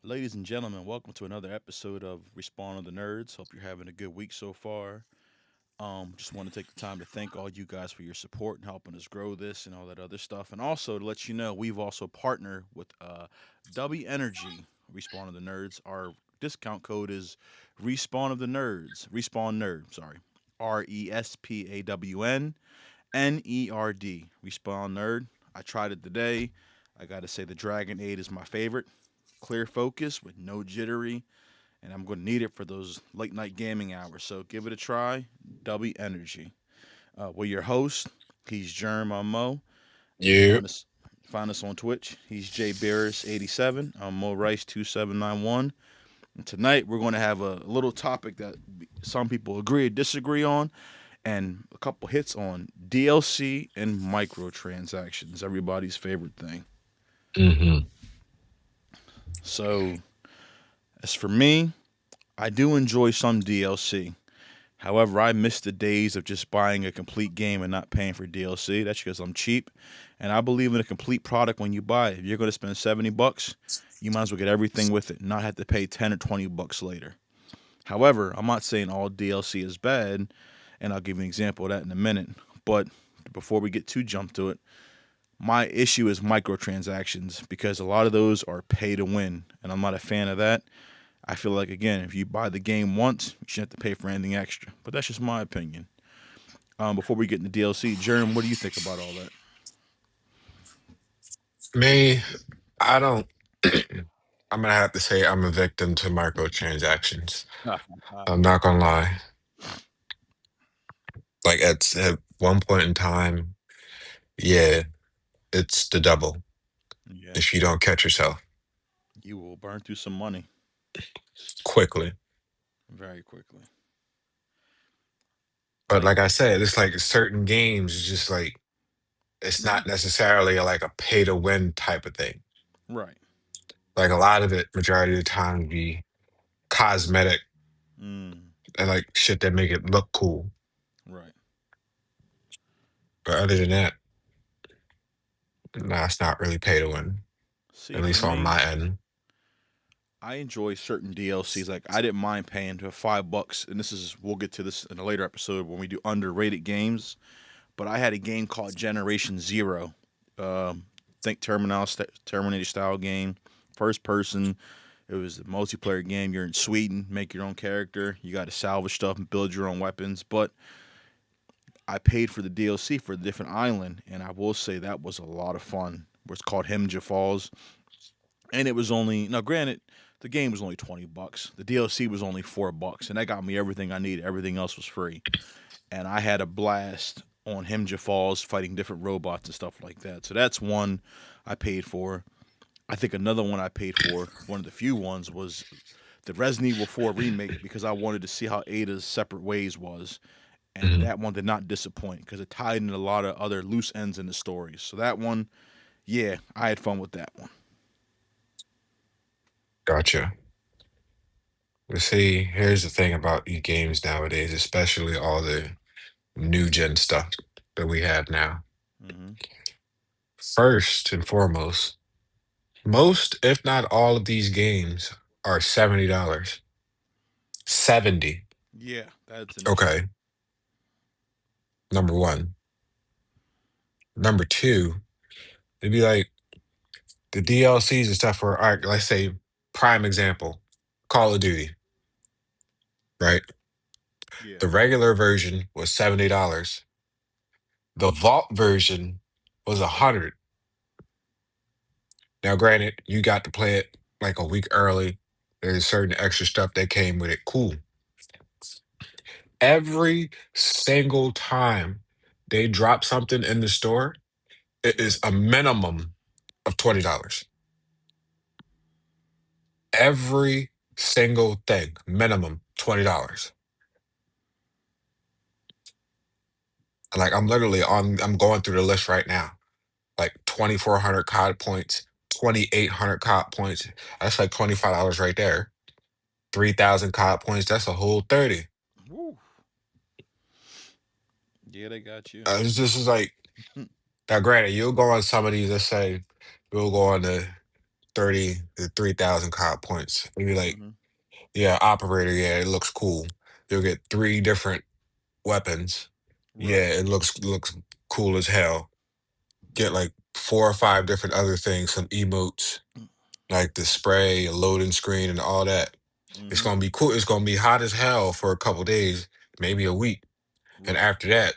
Ladies and gentlemen, welcome to another episode of Respawn of the Nerds. Hope you're having a good week so far. Just want to take the time to thank all you guys for your support and helping us grow this and all that other stuff. And also to let you know, we've also partnered with W Energy, Respawn of the Nerds. Our discount code is Respawn of the Nerds. Respawn Nerd, sorry. RESPAWNNERD. Respawn Nerd. I tried it today. I got to say, the Dragon 8 is my favorite. Clear focus with no jittery, and I'm going to need it for those late night gaming hours. So give it a try. W Energy. We're your host. He's Germ. I'm Mo. You can Yeah. find us on Twitch. He's J Barris 87. I'm Mo Rice 2791. And tonight we're going to have a little topic that some people agree or disagree on, and a couple hits on DLC and microtransactions. Everybody's favorite thing. hmm So as for me, I do enjoy some DLC. However, I miss the days of just buying a complete game and not paying for DLC. That's because I'm cheap, and I believe in a complete product when you buy it. If you're going to spend $70, you might as well get everything with it, not have to pay 10 or $20 later. However, I'm not saying all DLC is bad, and I'll give you an example of that in a minute. But before we get too jumped to it, my issue is microtransactions because a lot of those are pay to win, and I'm not a fan of that. I feel like again, if you buy the game once, you shouldn't have to pay for anything extra. But that's just my opinion. Before we get into DLC, Jerem, what do you think about all Me, I don't. I'm gonna have to say I'm a victim to microtransactions. that? I'm not gonna lie. Like at one point in time, yeah, it's the double Yeah, if you don't catch yourself you will burn through some money quickly. very quickly. But Like, like I said, it's like certain games. It's just like it's yeah, not necessarily like a pay to win type of thing. right. Like a lot of it, majority of the time, be cosmetic Mm, and like shit that make it look cool. right. But other than that, nah, it's not really pay to win. See, At for least on me, my end. I enjoy certain DLCs. Like, I didn't mind paying to $5, and this is we'll get to this in a later episode when we do underrated games. But I had a game called Generation Zero. Think Terminator style game, first person. It was a multiplayer game. You're in Sweden, make your own character. You got to salvage stuff and build your own weapons. But I paid for the DLC for a different island, and I will say that was a lot of fun. It's called Himja Falls, and it was only now. Granted, the game was only $20. The DLC was only $4, and that got me everything I needed. Everything else was free, and I had a blast on Himja Falls fighting different robots and stuff like that. So that's one I paid for. I think another one I paid for, one of the few ones, was the Resident Evil 4 remake because I wanted to see how Ada's separate ways was. And Mhm. that one did not disappoint because it tied in a lot of other loose ends in the stories. So that one, yeah, I had fun with that one. Gotcha. But see, here's the thing about these games nowadays, especially all the new gen stuff that we have now. Hmm. First and foremost, most, if not all of these games are $70. 70. Yeah, that's an issue. Okay. Number one. Number two, it'd be like the DLCs and stuff for, all right, let's say, prime example, Call of Duty, right? Yeah, The regular version was $70. The vault version was 100. Now, granted, you got to play it like a week early. There's certain extra stuff that came with it. Cool. Every single time they drop something in the store, it is right. a minimum of $20. Every single thing, minimum $20. Like I'm going through the list right now. Like 2,400 COD points, 2,800 COD points. That's like $25 right there. 3,000 COD points. That's a whole 30. Woo. Yeah, they got you. It's just is like now. Granted, you'll go on some of these. Let's say you'll go on the 30 to 3,000 COD points. And you're like, Mm-hmm. yeah, operator, yeah, it looks cool. You'll get three different weapons. Right. Yeah, it looks cool as hell. Get like four or five different other things, some emotes, like the spray, a loading screen, and all that. It's Mm-hmm. gonna be cool. It's gonna be hot as hell for a couple days, maybe a week. And Right. after that,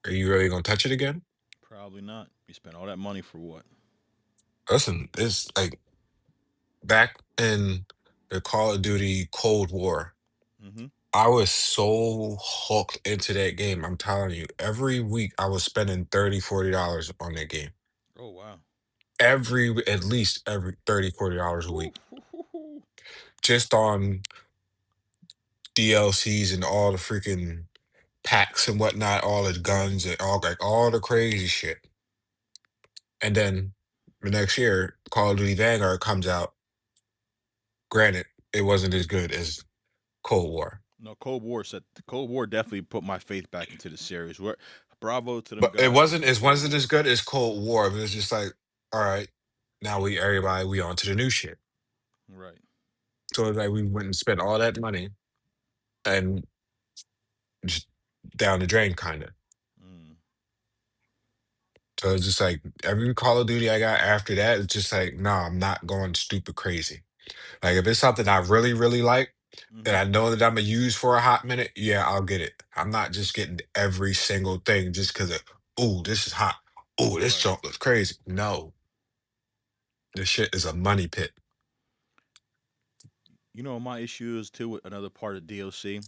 are you really gonna touch it again? Probably not. You spent all that money for what? Listen, it's like back in the Call of Duty Cold War. Mm-hmm. I was so hooked into that game. I'm telling you, every week I was spending $30, $40 on that game. Oh wow. At least every $30, $40 a Whew, week. hoo, hoo, hoo. Just on DLCs and all the freaking packs and whatnot, all the Right. guns and all the crazy shit. And then the next year, Call of Duty Vanguard comes out. Granted, it wasn't as good as Cold War. No, Cold War said the Cold War definitely put my faith back into the series. Where bravo to them But it guys who wasn't did it Cold wasn't as War. good as Cold War. But it was just like, all right, now we on to the new shit. Right. So it's like we went and spent all that money and just down the drain kind of. Mm. So it's just like every Call of Duty I got after that, it's just like, nah, I'm not going stupid crazy. Like if it's something I really, really like and Mm-hmm. I know that I'm gonna use for a hot minute, yeah, I'll get it. I'm not just getting every single thing just because of, oh, this is hot. Oh, this Right. junk looks crazy. No, this shit is a money pit. You know, my issue is too with another part of DLC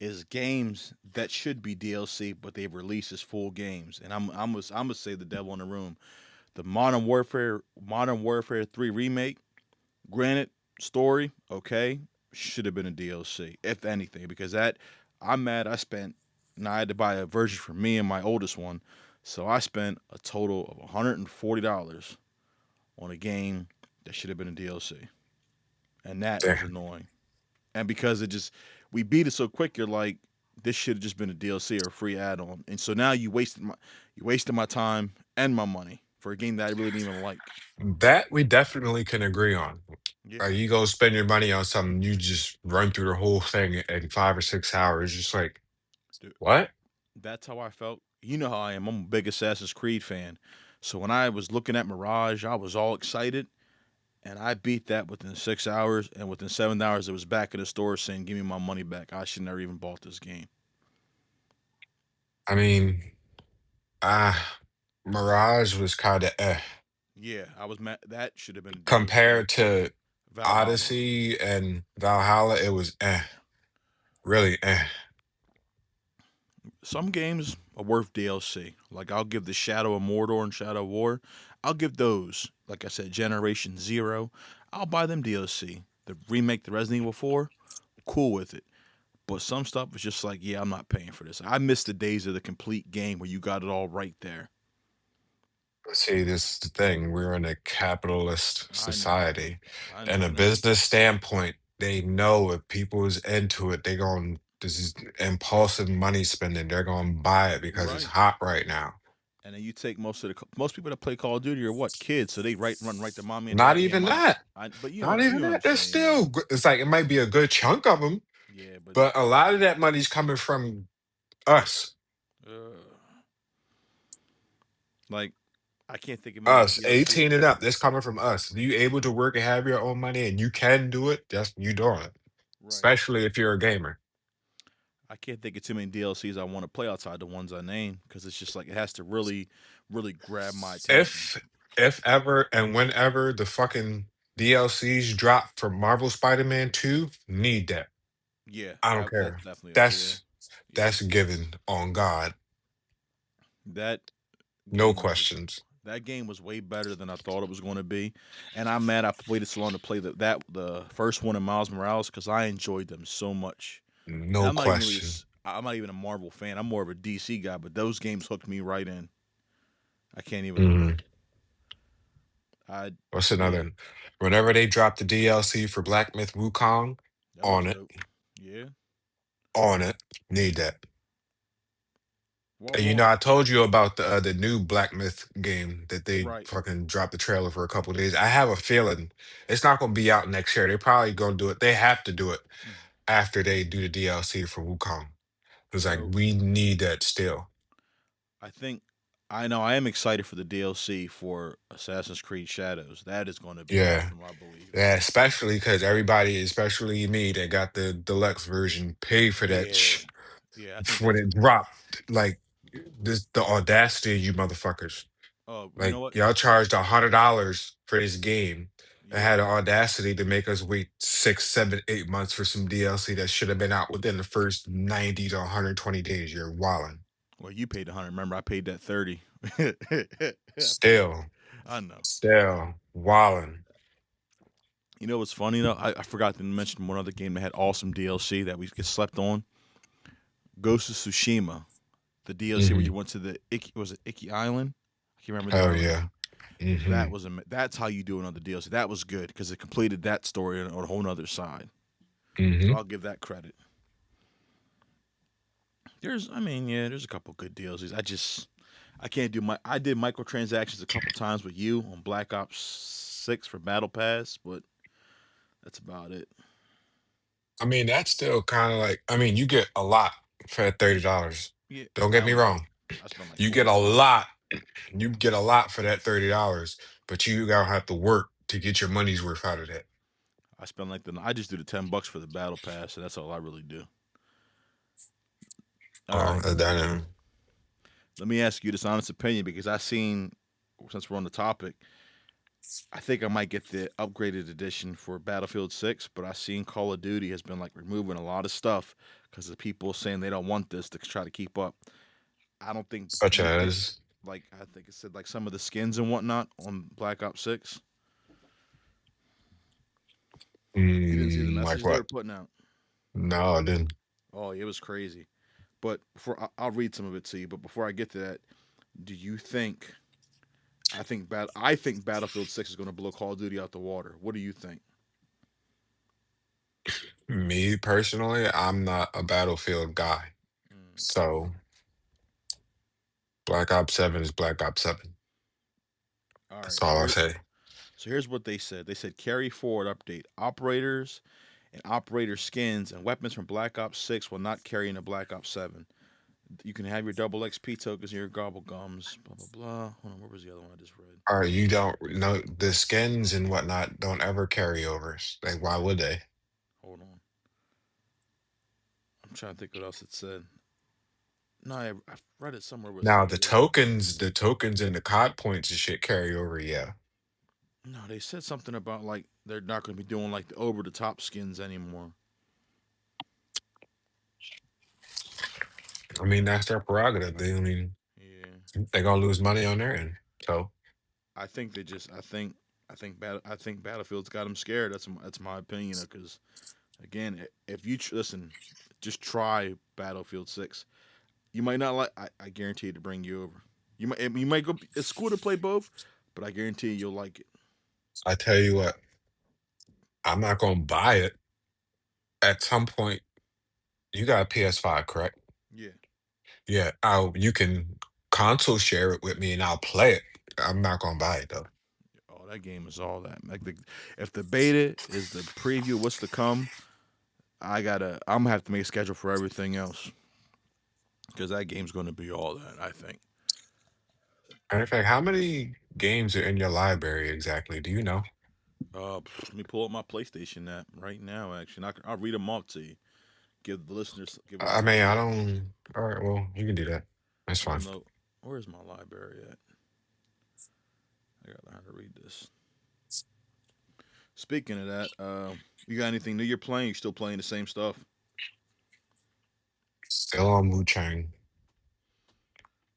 is games that should be DLC, but they've released as full games. And I'm gonna say the devil in the room. The Modern Warfare 3 remake, granted, story, okay, should have been a DLC, if anything, because that I'm mad I spent now I had to buy a version for me and my oldest one. So I spent a total of $140 on a game that should have been a DLC. And that was Damn. annoying. And because it just we beat it so quick, you're like, this should have just been a DLC or a free add-on. And so now you wasted my time and my money for a game that I really didn't even like. That we definitely can agree on. Yeah, You go spend your money on something, you just run through the whole thing in 5 or 6 hours. Just like, dude, what? that's how I felt. You know how I am. I'm a big Assassin's Creed fan. So when I was looking at Mirage, I was all excited, and I beat that within 6 hours. And within 7 hours, it was back in the store saying, "Give me my money back. I should never even bought this game." I mean, Mirage was kind of Yeah, I was mad. That should have been a DLC. compared to Valhalla. Odyssey and Valhalla. It was really Some games are worth DLC. Like I'll give the Shadow of Mordor and Shadow of War. I'll give those. Like I said, Generation Zero. I'll buy them DLC. The remake, the Resident Evil 4, cool with it. But some stuff is just like, yeah, I'm not paying for this. I miss the days of the complete game where you got it all right there. See, this is the thing. We're in a capitalist I know. society. I And know. a And then business standpoint, they know if people is into it, they going this is impulsive money spending. They're gonna buy it because it's right. hot right now. And then you take most people that play Call of Duty are what kids, so they run right to mommy and Not daddy and even mom. that. But Not you even know what I'm that. There's saying though. still it's like it might be a good chunk of them, Yeah, but but a lot of that money's coming from us. uh, like I can't think of many Us, DLC. 18 and up. That's coming from us. You able to work and have your own money and you can do it, that's you doing it. Right. Especially if you're a gamer. I can't think of too many DLCs I want to play outside the ones I named because it's just like it has to really, really grab my attention. If if ever and whenever the fucking DLCs drop for Marvel Spider-Man 2, need that. Yeah, I don't that's care. definitely up there. That's Yeah, that's given on God. that No game was questions. that game was way better than I thought it was going to be, and I'm mad I waited so long to play the first one in Miles Morales because I enjoyed them so much. And No question. I'm not even a Marvel fan. I'm more of a DC guy, but those games hooked me right in. I can't even lie. Mhm. I What's yeah, another? Whenever they drop the DLC for Black Myth Wukong, that looks on it, dope. Yeah. on it, need that. What And more? I told you about the new Black Myth game that they Right. fucking dropped the trailer for a couple days. I have a feeling it's not gonna be out next year. They probably gonna do it. They have to do it Mm. after they do the DLC for Wukong. It's like So we need that still. I think I know I am excited for the DLC for Assassin's Creed Shadows. That is going to be Yeah. awesome, I believe. Yeah, especially because everybody, especially me, that got the deluxe version, paid for that Yeah. Yeah, I think when that's it dropped. Like this, the audacity of you motherfuckers. you know Like what? y'all charged $100 for this game and Yeah. had the audacity to make us wait 6, 7, 8 months for some DLC that should have been out within the first 90 to 120 days. You're wilding. Well, you paid 100. Remember I paid that 30. I paid Still, I know. still wilding. You know what's funny though? I forgot to mention one other game that had awesome DLC that we get slept on. Ghost of Tsushima, the DLC where Hmm. you went to the was it Iki Island? I can't remember the Hell island yeah. name. Hmm. That's how you do another DLC. That was good because it completed that story on a whole nother side. So Hmm. I'll give that credit. I mean, yeah, there's a couple good DLCs. I can't do my. I did microtransactions a couple times with you on Black Ops 6 for Battle Pass, but that's about it. I mean, that's still kind of like, I mean, you get a lot for that $30. Yeah, Don't get that me was wrong. I spent like You get 40 a bucks. lot. You get a lot for that $30, but you gotta have to work to get your money's worth out of that. I just do the $10 for the Battle Pass, and that's all I really do. All Oh, right, that, let me ask you this honest opinion because I seen since we're on the topic, I think I might get the upgraded edition for Battlefield 6, but I seen Call of Duty has been like removing a lot of stuff because of people saying they don't want this to try to keep up. I don't think such do you think as, like I think it said like some of the skins and whatnot on Black Ops 6. You didn't see the like message they what? were putting out. No, I didn't. Oh, it was crazy. But I'll read some of it to you. But before I get to that, do you think I think Battlefield 6 is going to blow Call of Duty out the water? What do you think? Me personally, I'm not a Battlefield guy. Mm. So Black Ops 7 is Black Ops 7. All That's right, all I'll say. so here's what they said. They said carry forward update. Operators and operator skins and weapons from Black Ops 6 will not carry into Black Ops 7. You can have your double XP tokens and your gobble gums. Blah blah blah. Hold on, where was the other one I just read? Or you don't know the skins and whatnot don't ever carry overs. Like, why would they? Hold on. I'm trying to think what else it said. No, I read it somewhere where it Now said they were. the tokens and the COD points and shit carry over, yeah. No, they said something about like they're not going to be doing like the over the top skins anymore. I mean, that's their prerogative. I mean, Yeah, they're gonna lose money on their end. So I think they just. I think Battlefield's got them scared. That's my opinion. Because again, if you listen, just try Battlefield 6. You might not like. I guarantee it to bring you over. You might go. It's cool to play both, but I guarantee you'll like it. I tell you what, I'm not gonna buy it. At some point, you got a PS5, correct? Yeah. Yeah, you can console share it with me and I'll play it. I'm not gonna buy it though. Oh, that game is all that. If the beta is the preview, what's to come? I'm gonna have to make a schedule for everything else because that game's gonna be all that. I think. Matter of fact, how many games are in your library exactly? Do you know? Let me pull up my PlayStation app right now. Actually, and I'll read them off to you. Give them I some mean, I idea. don't. All right, well, you can do that. That's I don't fine. know where's my library at. I gotta learn how to read this. Speaking of that, you got anything new you're playing? You still playing the same stuff? Still on Wu Chang.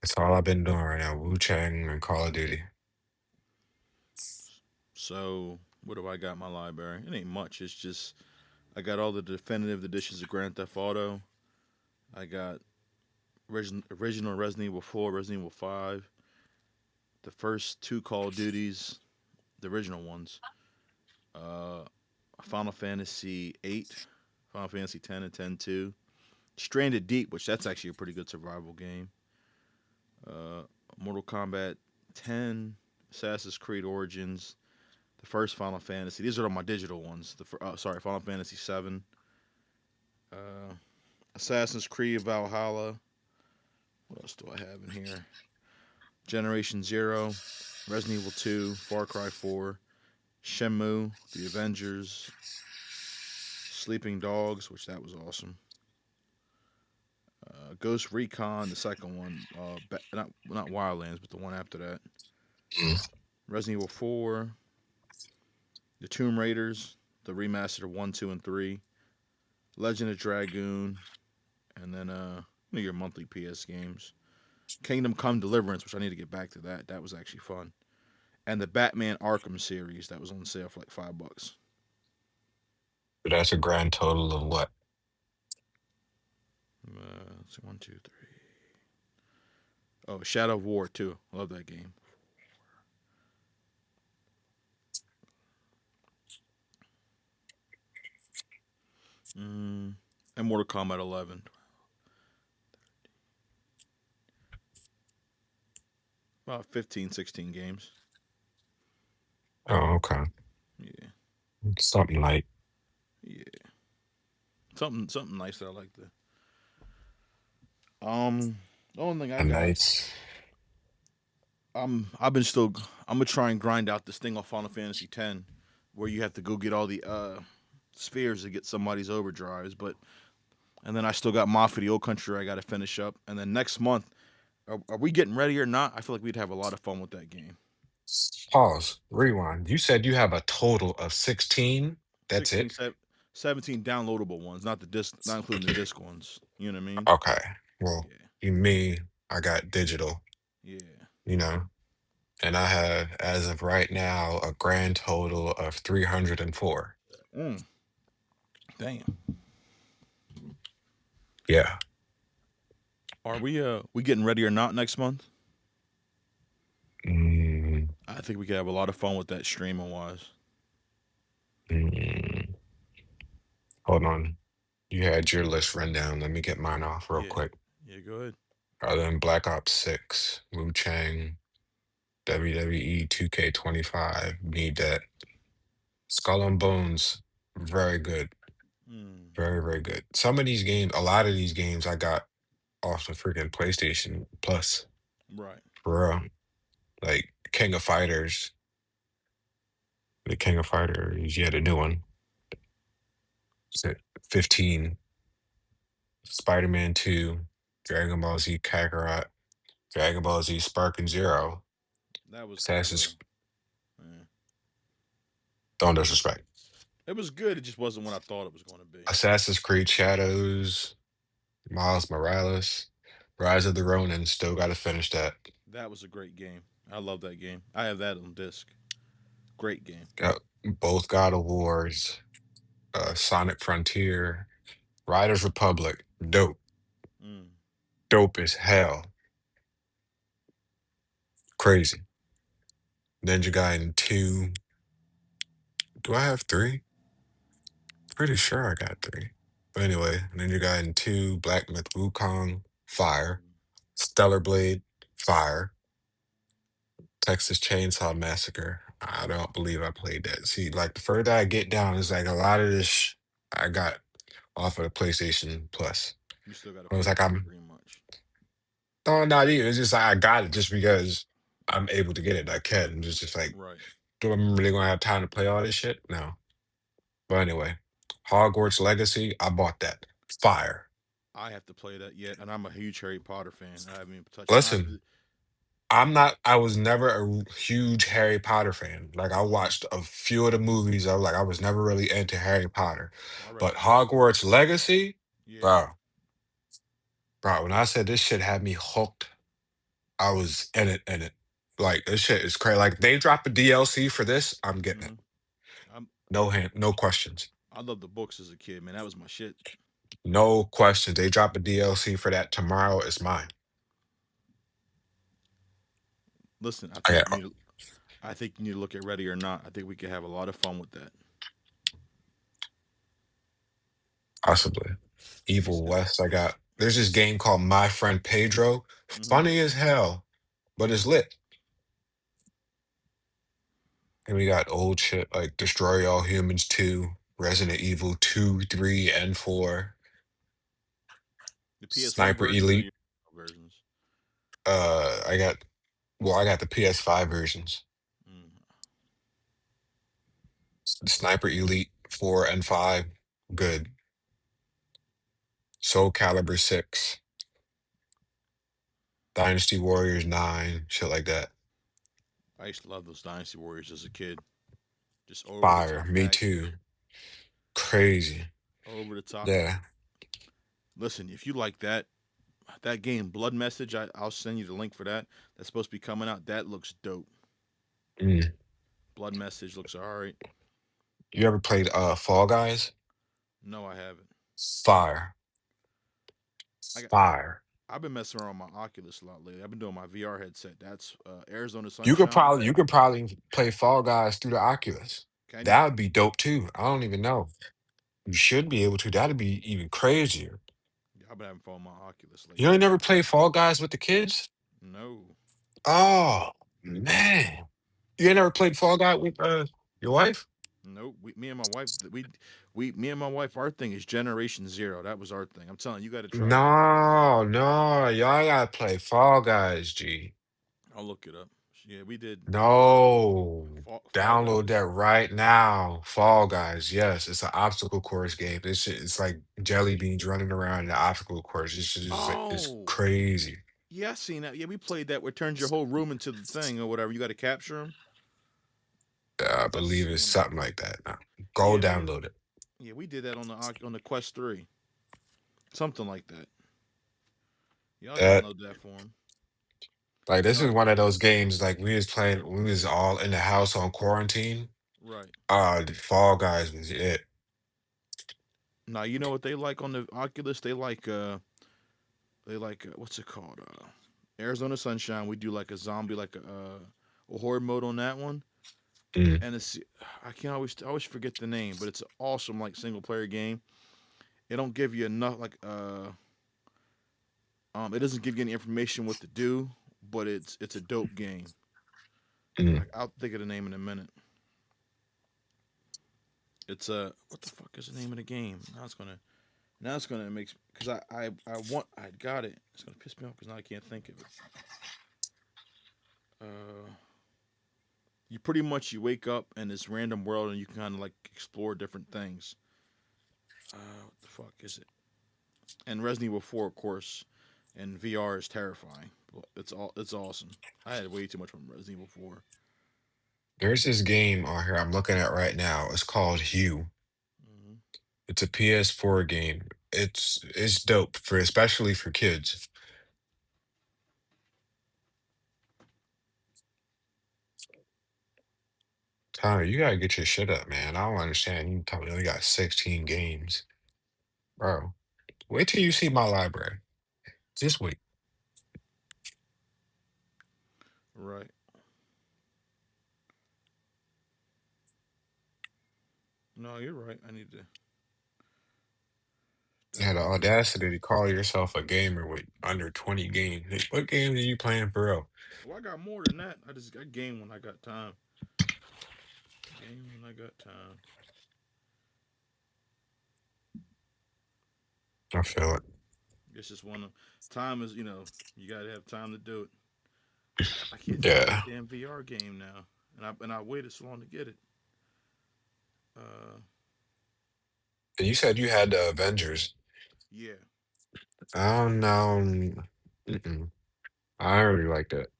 That's all I've been doing right now. Wu Chang and Call of Duty. So what do I got in my library? It ain't much. It's just I got all the definitive editions of Grand Theft Auto. I got original Resident Evil 4, Resident Evil 5, the first two Call of Duties, the original ones. Uh, Final Fantasy 8, Final Fantasy 10 and 10 2. Stranded Deep, which that's actually a pretty good survival game. uh, Mortal Kombat 10, Assassin's Creed Origins, the first Final Fantasy. These are all my digital ones. Sorry, Final Fantasy 7, uh, Assassin's Creed Valhalla. What else do I have in here? Generation Zero, Resident Evil 2, Far Cry 4, Shenmue, The Avengers, Sleeping Dogs, which that was awesome. Ghost Recon, the second one, not Wildlands, but the one after that. Mm. Resident Evil 4, the Tomb Raiders, the remastered 1, 2, and 3, Legend of Dragoon, and then your monthly PS games. Kingdom Come Deliverance, which I need to get back to that. That was actually fun. And the Batman Arkham series that was on sale for like $5. So that's a grand total of what? Let's see, one, two, three. Oh, Shadow of War too. Love that game. Mm, and Mortal Kombat 11. About 15, 16 games. Oh, okay. Yeah, Something like yeah. Something nice that I like to. Um, the only thing I a got, nice. I've been still. I'm gonna try and grind out this thing on Final Fantasy X, where you have to go get all the spheres to get somebody's overdrives. But and then I still got Mafia the Old Country I got to finish up. And then next month, are we getting ready or not? I feel like we'd have a lot of fun with that game. Pause. Rewind. You said you have a total of 16. That's 16, it? 17 downloadable ones, not the disc, not including the disc ones. You know what I mean? Okay. Well, Yeah, me, I got digital, yeah. you know, and I have, as of right now, a grand total of 304. Mm, damn. Yeah. Are we getting ready or not next month? Mm, I think we could have a lot of fun with that streaming wise. mm. Hold on. You had your list run down. Let me get mine off real Yeah, quick. yeah. Go ahead. Other than Black Ops 6, Wu Chang, WWE 2K25, need that. Skull and Bones, very good. Mm, Very, very good. Some of these games, a lot of these games I got off the freaking PlayStation Plus. right. For real. Like King of Fighters, the King of Fighters, you had a new one. Is it 15, Spider-Man 2, Dragon Ball Z Kakarot, Dragon Ball Z Sparking Zero, That was cool though. Assassin's, Yeah. don't disrespect. It was good. It just wasn't what I thought it was going to be. Assassin's Creed Shadows, Miles Morales, Rise of the Ronin, still got to finish that. That was a great game. I love that game. I have that on disc. Great game. Got both God of Wars, Sonic Frontier, Riders Republic, dope, Mm, dope as hell, crazy. Ninja Gaiden 2. Do I have three? Pretty sure I got three. But anyway, Ninja Gaiden 2, Black Myth Wukong, fire. mm, Stellar Blade, fire. Texas Chainsaw Massacre. I don't believe I played that. See, like the further I get down, it's like a lot of this I got off of the PlayStation Plus. you still got to It was play like that I'm pretty much. no, not even. It's just like I got it just because I'm able to get it. I can. It's just like, Right. do I really gonna have time to play all this shit? No. But anyway, Hogwarts Legacy, I bought that. Fire. I have to play that yet, and I'm a huge Harry Potter fan. I haven't even touched. Listen, I was never a huge Harry Potter fan. Like I watched a few of the movies. I was never really into Harry Potter. I read But the books. Hogwarts Legacy, Yeah. bro, bro, when I said this shit had me hooked, I was in it. Like this shit is crazy. Like they dropped a DLC for this, I'm getting it. Hmm. I'm. No questions. I love the books as a kid, man. That was my shit. No questions. They drop a DLC for that tomorrow. It's mine. Listen, I got I think you need to look at Ready or Not. I think we could have a lot of fun with that. possibly It's Evil it's West. I got. There's this game called My Friend Pedro. Mm-hmm. Funny as hell, but it's lit. And we got old shit like Destroy All Humans 2, Resident Evil 2, 3, and 4, The PS1 Sniper versions or Elite. your versions? I got I got the PS5 versions. Mm. Sniper Elite 4 and 5, good. Soul Calibur 6, Dynasty Warriors 9, shit like that. I used to love those Dynasty Warriors as a kid. Just over the Fire, top me action. too. Crazy. Over the top. Yeah. Listen, if you like that game, Blood Message, I'll send you the link for that. That's supposed to be coming out. That looks dope. Mm. Blood Message looks alright. You ever played Fall Guys? No, I haven't. Fire. I got. Fire. I've been messing around with my Oculus a lot lately. I've been doing my VR headset. That's Arizona Sunshine. You could probably play Fall Guys through the Oculus. Can you? That would be dope too. I don't even know. You should be able to. That'd be even crazier. Yeah, I've been having fun with my Oculus You lately. ain't never play Fall Guys with the kids? No, Oh man. You ain't never played Fall Guy with your wife? nope. Me and my wife, me and my wife, our thing is Generation Zero. That was our thing. I'm telling you, you got to try it. No, no, y'all gotta play Fall Guys, G. I'll look it up. Yeah, we did No. Fall Download Guys. that right now. Fall Guys. Yes, it's an obstacle course game. It's like jelly beans running around in the obstacle course. It's Oh, crazy. yeah, I seen that. Yeah, we played that where it turns your whole room into the thing or whatever. You got to capture them. I I believe it's seen that. something like that. Now, go Yeah, download it. we did that on the Quest 3, something like that. Y'all That download that for him. like You this know, is one of those games like we was playing when we was all in the house on quarantine. right The Fall Guys was it. now. You know what they like on the Oculus? They like what's it called? Arizona Sunshine. We do like a zombie, like a horde mode on that one, Mm, and it's I always forget the name, but it's an awesome like single player game. It don't give you enough it doesn't give you any information what to do, but it's a dope game. mm. I'll think of the name in a minute. It's what the fuck is the name of the game? Now it's gonna make because I got it. It's gonna piss me off because now I can't think of it. Uh, you pretty much you wake up in this random world and you can kind of like explore different things. What the fuck is it? And Resident Evil 4, of course, and VR is terrifying. It's awesome. I had way too much from Resident Evil 4. There's this game on here I'm looking at right now. It's called Hue. Hmm. It's a PS4 game. It's dope for especially for kids. Tyler, you gotta get your shit up, man. I don't understand. You tell me you only got 16 games. Bro, wait till you see my library. Just wait. Right. No, you're right. I need to You had the definitely. audacity to call yourself a gamer with under 20 games. Like, what games are you playing for real? Well, I got more than that. I game when I got time. Game when I got time. I feel it. It's just one of time is you gotta have time to do it. I can't think of Yeah. that damn VR game now, and I waited so long to get it. Uh, And you said you had the Avengers. yeah, I don't know. Mm-mm. I really liked it.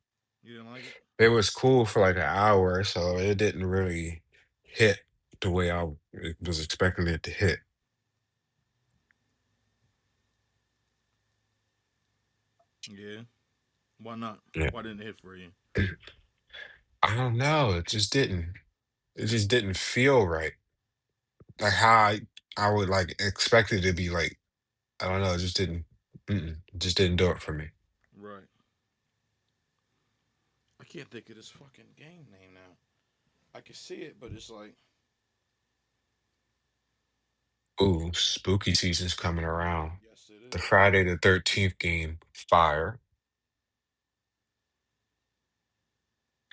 you didn't like it? It was cool for like an hour, so it didn't really hit the way I was expecting it to hit. Yeah. Why not? Yeah. Why didn't it hit for you? I don't know. It just didn't. It just didn't feel right. Like how I would like expect it to be like. I don't know. It just didn't. It just didn't do it for me. Right. I can't think of this fucking game name now. I can see it, but it's like, Ooh, spooky season's coming around. yes, it The Friday the 13th game, fire.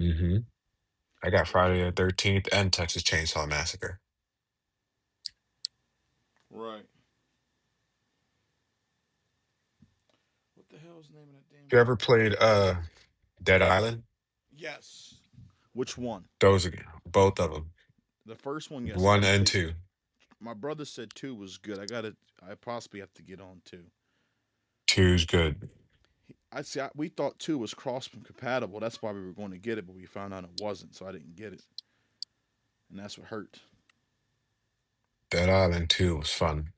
hmm I got What Friday the 13th and Texas Chainsaw Massacre. right. What the hell's the name of that damn You ever game? played Dead Island? Yes. Which one? Those are both of them, The first one, yes. I one did and play. two. My brother said two was good. I got to. I possibly have to get on two. Two's good. I see. We thought two was cross compatible. That's why we were going to get it, but we found out it wasn't, so I didn't get it, and that's what hurt. Dead Island 2 was fun.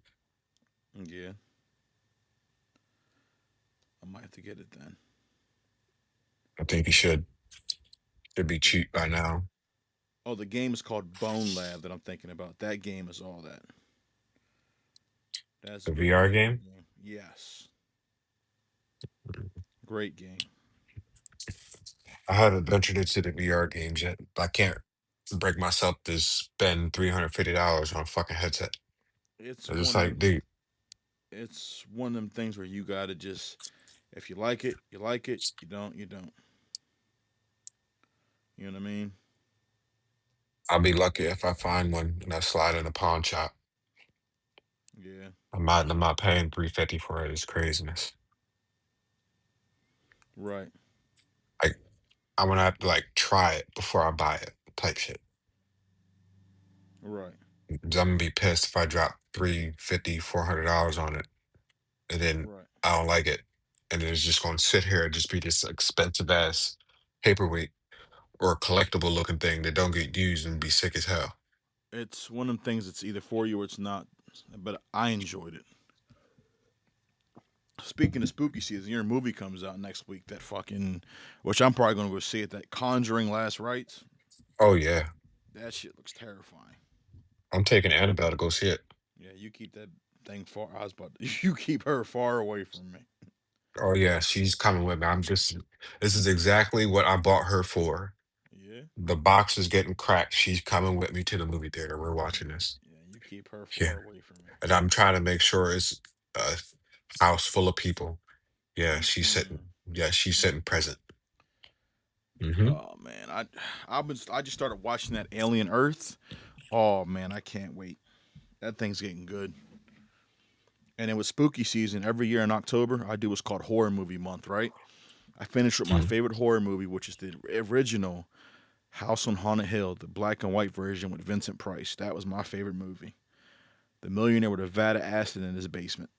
Yeah, I might have to get it then. I think you should. Should be What? cheap by now. Oh, the game is called Bone Lab that I'm thinking about. That game is all that. That's The a VR really good game. game. Yes, great game. I haven't ventured into the VR games yet. I can't break myself to spend $350 on a fucking headset. It's It's just one of like, them. dude, It's one of them things where you gotta just, if you like it, you like it. You don't, you don't. You know what I mean? I'll be lucky if I find one and I slide in a pawn shop. Yeah. I'm not paying 350 for it. It's craziness. Right. Like I'm gonna have to like try it before I buy it, type shit. Right. 'Cause I'm gonna be pissed if I drop 350, $400 on it and then Right. I don't like it. And then it's just gonna sit here and just be this expensive ass paperweight or collectible looking thing that don't get used and be sick as hell. It's one of them things that's either for you or it's not. But I enjoyed it. Speaking of spooky season, your movie comes out next week. That fucking, which I'm probably gonna go see it. That Conjuring Last Rites. Oh yeah. That shit looks terrifying. I'm taking Annabelle to go see it. Yeah, you keep that thing far. I was about to, you keep her far away from me. Oh yeah, she's coming with me. This is exactly what I bought her for. Yeah. The box is getting cracked. She's coming with me to the movie theater. We're watching this. Yeah, you keep her Yeah. far away from me. And I'm trying to make sure it's a house full of people. Yeah, she's sitting. Mm-mm. Yeah, she's sitting present. Oh man, I just started watching that Alien Earth. Oh man, I can't wait. That thing's getting good. And it was spooky season every year in October. I do what's called horror movie month, right? I finished with my Mhm. favorite horror movie, which is the original House on Haunted Hill, the black and white version with Vincent Price. That was my favorite movie. The millionaire with a vat of acid in his basement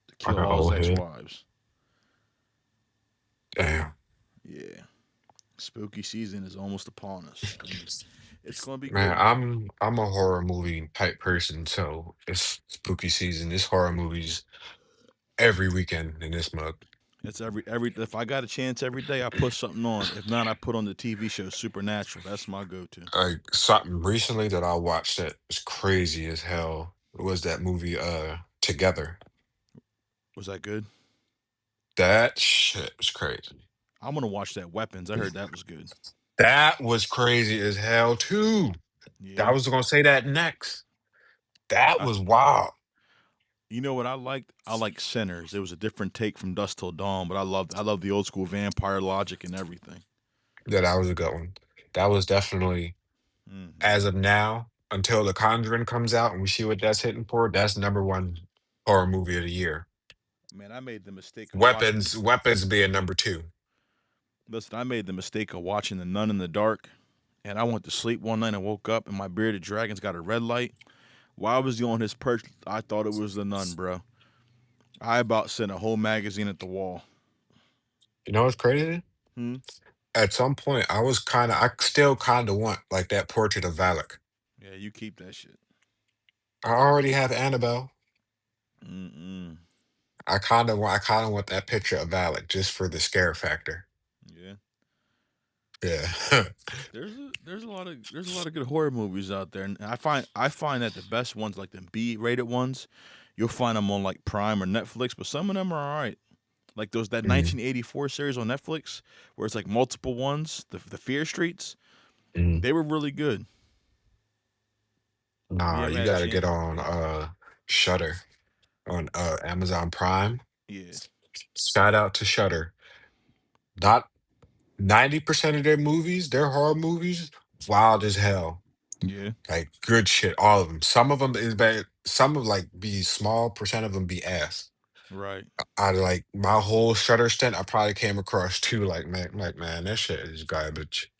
to Like kill an all his old head. ex-wives. Damn. Yeah, spooky season is almost upon us, and it's gonna be Man, good. I'm a horror movie type person, so it's spooky season. It's horror movies every weekend in this mug. It's every if I got a chance every day, I put something on. If not, I put on the TV show Supernatural. That's my go-to. Like something recently that I watched that was crazy as hell was that movie Together. Was that good? That shit was crazy. I'm gonna watch that Weapons. I heard that was good. That was crazy as hell too. I Yeah. was gonna say that next. That I was wild. You know what I liked? I like Sinners. It was a different take from Dust Till Dawn, but I love the old school vampire logic and everything. Yeah, that was a good one. That was definitely, Hmm. as of now, until The Conjuring comes out and we see what that's hitting for, that's number one horror movie of the year. Man, I made the mistake of watching. Weapons being number two. Listen, I made the mistake of watching The Nun in the dark, and I went to sleep one night and woke up, and my bearded dragon's got a red light. While I was on his perch, I thought it was the Nun, bro. I about sent a whole magazine at the wall. You know what's crazy? Hmm. At some point, I still kind of want like that portrait of Valak. Yeah, you keep that shit. I already have Annabelle. Mm-mm. I kind of want that picture of Valak just for the scare factor. Yeah. Yeah. There's a lot of good horror movies out there, and I find that the best ones, like the B-rated ones, you'll find them on like Prime or Netflix, but some of them are all right. Like that Mhm, 1984 series on Netflix, where it's like multiple ones, the Fear Streets, mhm. they were really good. If you Nah, ever you had a got to get chance, on yeah, Shutter. on Amazon Prime. Yeah, Shout out to Shutter. Not 90% of their movies, their horror movies, wild as hell. yeah, Like good shit, all of them. Some of them is bad. Some of like be small percent of them be ass. right. Out of like my whole Shutter stint, I probably came across two. Like man, that shit is garbage.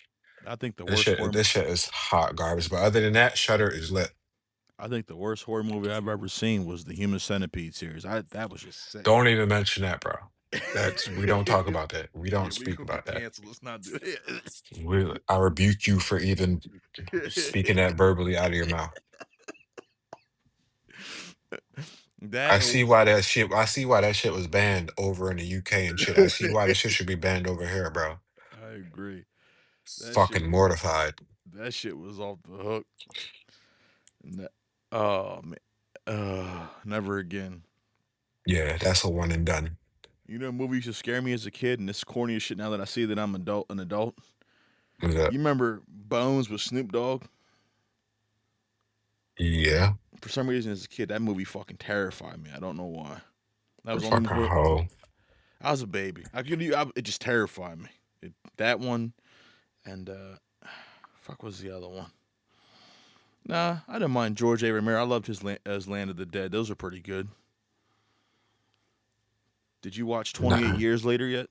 I think the worst horror. This shit is hot garbage. But other than that, Shutter is lit. I think the worst horror movie I've ever seen was the Human Centipede series. I that was just sick. Don't even mention that, bro. That's we don't talk about that. We Yeah, don't we speak gonna get about that. canceled. Let's not do it. I rebuke you for even speaking that verbally out of your mouth. I That see why that shit. I see why that shit was banned over in the UK and shit. I see why that shit should be banned over here, bro. I agree. That shit Fucking was mortified. that shit was off the hook. Oh man, never again. Yeah, that's a one and done. You know, movies used to scare me as a kid, and this corny as shit. Now that I see that I'm an adult. Was that? You remember Bones with Snoop Dogg? Yeah, For some reason, as a kid, that movie fucking terrified me. I don't know why. That was the only fucking movie. hoe. I was a baby. It just terrified me. That one and fuck was the other one? Nah, I didn't mind George A. Romero. I loved his as Land of the Dead. Those are pretty good. Did you watch 28 Nah, Years Later yet?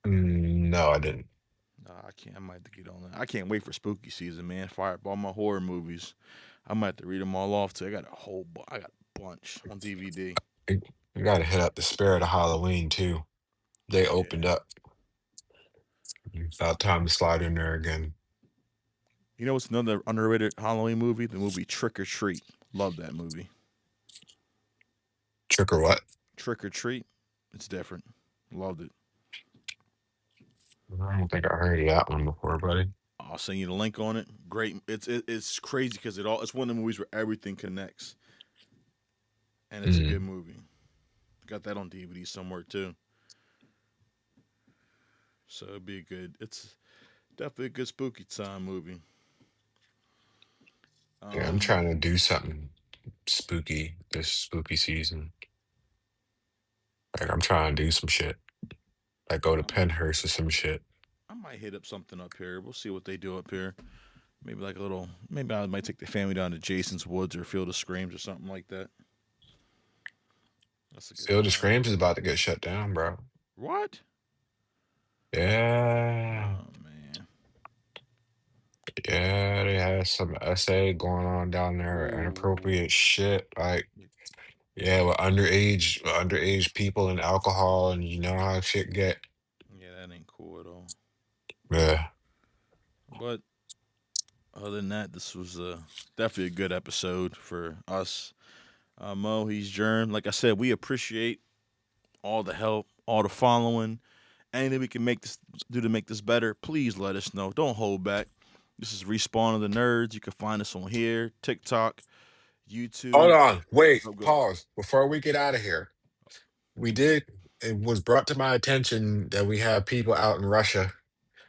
no, I didn't. Nah, I can't. I might have to get on that. I can't wait for spooky season, man. Fire up all my horror movies. I might have to read them all off too. I got a bunch on DVD. You you gotta hit up the Spirit of Halloween too. They opened Yeah. up. It's about time to slide in there again. You know what's another underrated Halloween movie? The movie Trick or Treat. Love that movie. Trick or what? Trick or Treat. It's different. Loved it. I don't think I heard of that one before, buddy. I'll send you the link on it. Great. It's crazy because it's one of the movies where everything connects, and it's a good Mm. movie. Got that on DVD somewhere too. So it'd be good. It's definitely a good spooky time movie. Yeah, I'm Um, trying to do something spooky this spooky season. Like I'm trying to do some shit. Like go to I might Penhurst or some shit. I might hit up something up here. We'll see what they do up here. Maybe like a little. Maybe I might take the family down to Jason's Woods or Field of Screams or something like that. That's a good Field of time. Screams is about to get shut down, bro. What? Yeah. Oh man. Yeah, they had some essay going on down there, Ooh. inappropriate shit. Like, yeah, with underage people and alcohol, and you know how shit get. Yeah, that ain't cool at all. Yeah. But other than that, this was definitely a good episode for us. Mo, he's Germ. Like I said, we appreciate all the help, all the following, anything we can do to make this better. Please let us know. Don't hold back. This is Respawn of the Nerds. You can find us on here, TikTok, Hold YouTube. on. Wait. Oh, go. Pause. Before we get out of here, we did. It was brought to my attention that we have people out in Russia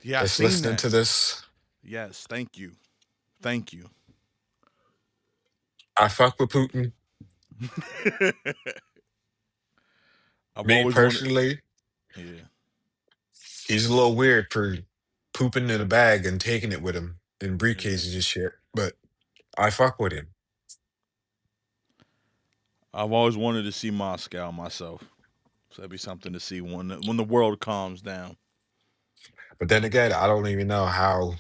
Yeah, I that's seen listening that. to this. Yes, thank you, thank you. I fuck with Putin. I've Me always wanted. personally, Yeah, he's a little weird for pooping in a bag and taking it with him in yeah. briefcases and shit. But I fuck with him. I've always wanted to see Moscow myself. So that'd be something to see when the world calms down. But then again, I don't even know how,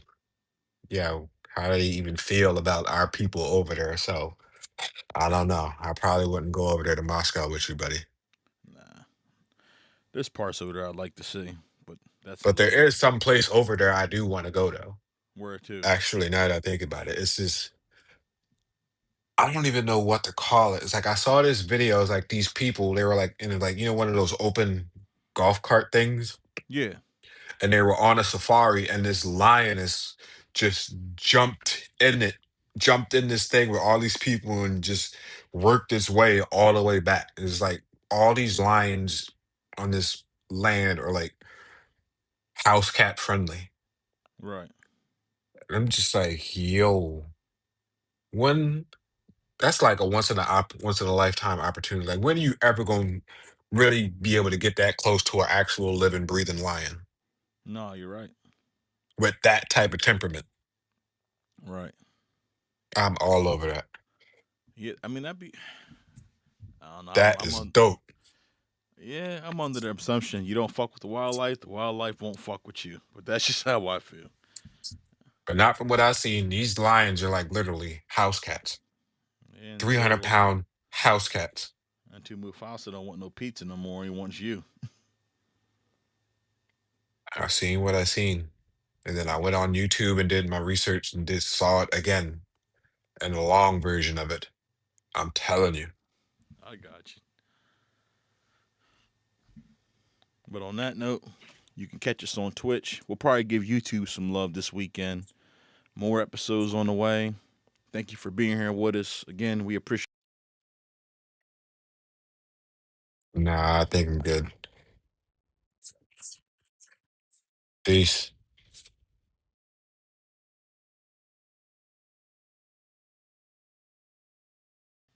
how they even feel about our people over there. So I don't know. I probably wouldn't go over there to Moscow with you, buddy. Nah, there's parts over there I'd like to see, but that's a But there later. is some place over there I do want to go though. Where to? Actually, now that I think about it, it's just I don't even know what to call it. It's like I saw this video. It's like these people, they were like in like one of those open golf cart things, Yeah, and they were on a safari, and this lioness just jumped in this thing with all these people, and just worked its way all the way back. It's like all these lions on this land are like house cat friendly. right. And I'm just like, yo, when? That's like a once in a lifetime opportunity. Like, when are you ever going to really be able to get that close to an actual living, breathing lion No, you're right. with that type of temperament? Right. I'm all over that. Yeah. I mean, that'd be. I don't know. That I'm is on. dope. Yeah, I'm under the assumption you don't fuck with the wildlife won't fuck with you. But that's just how I feel. But not from what I've seen. These lions are like literally house cats, Yeah, 300-pound house cats. until Mufasa don't want no pizza no more. He wants you. I seen what I seen. And then I went on YouTube and did my research and did saw it again and a long version of it. I'm telling you. I got you. But on that note, you can catch us on Twitch. We'll probably give YouTube some love this weekend. More episodes on the way. Thank you for being here with us. Again, we appreciate Nah, I think I'm good. Peace.